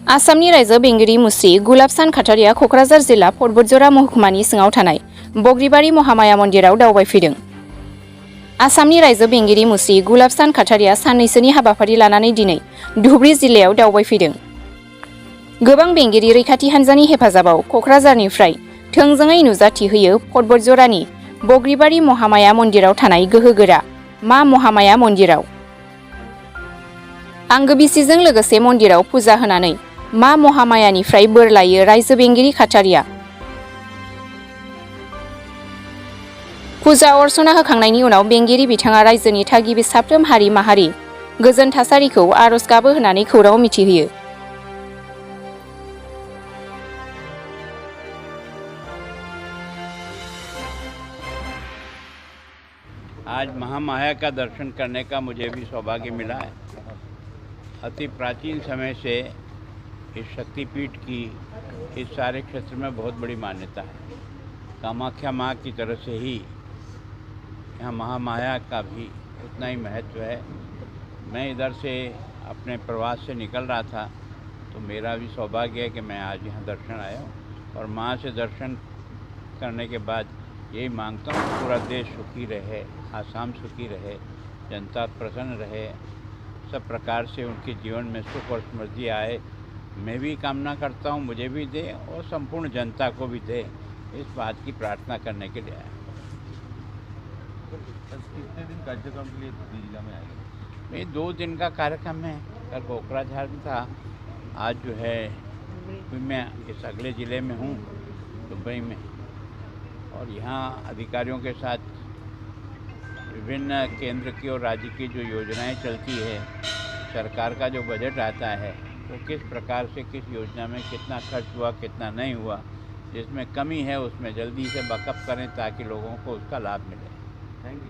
आसामनि रायजो बेंगिरि मुस्रि गुलाबसान खाटारिया क'क्राझार जिल्ला फरबथजर महकुमानि सिङाव थानाय बग्रिबारि महामाया मन्दिराव दावबायफैदों। आसामनि रायजो बेंगिरि मुस्रि गुलाबसान खाटारिया साननैसोनि हाबाफारि लानानै दिनै धुबुरी जिल्लायाव दावबायफैदों। गोबां बेंगिरि रैखाथि हान्जानि हेफाजाबाव क'क्राझारनिफ्राय थोंजोङै नुजाथिहोयो फरबथजरानि बग्रिबारि महामाया मन्दिराव थानाय गोहोगोरा मा महामाया मन्दिराव। आंगो बिसिजों लोगोसे मन्दिराव फुजा होनानै मा महामायानिफ्राय बोर लायो रायजो बेंगिरि खाटारिया। फुजा अर्चना होखांनायनि उनाव बेंगिरि बिथाङा रायजोनि थागिबि साफ्रोम हारि माहारि गोजोन थासारिखौ आरज गाबो होनानै खौरां मिथिहोयो। आज महामाया का दर्शन करने का मुझे भी सौभाग्य मिला है। अति प्राचीन समय से इस शक्तिपीठ की इस सारे क्षेत्र में बहुत बड़ी मान्यता है। कामाख्या माँ की तरफ से ही यहाँ महामाया का भी उतना ही महत्व है। मैं इधर से अपने प्रवास से निकल रहा था तो मेरा भी सौभाग्य है कि मैं आज यहाँ दर्शन आया हूँ और माँ से दर्शन करने के बाद यही मांगता हूँ कि पूरा देश सुखी रहे, आसाम सुखी रहे, जनता प्रसन्न रहे, सब प्रकार से उनके जीवन में सुख और समृद्धि आए। मैं भी कामना करता हूँ मुझे भी दे और संपूर्ण जनता को भी दे, इस बात की प्रार्थना करने के लिए आया। कितने दिन कार्यक्रम के लिए जिला में आएंगे? मैं 2 दिन का कार्यक्रम है। कल कोकराझार में था, आज जो है मैं इस अगले ज़िले में हूँ दुबई में, और यहाँ अधिकारियों के साथ विभिन्न केंद्र की और राज्य की जो योजनाएं चलती है, सरकार का जो बजट आता है वो किस प्रकार से किस योजना में कितना खर्च हुआ कितना नहीं हुआ, जिसमें कमी है उसमें जल्दी से बकअप करें ताकि लोगों को उसका लाभ मिले। Thank you.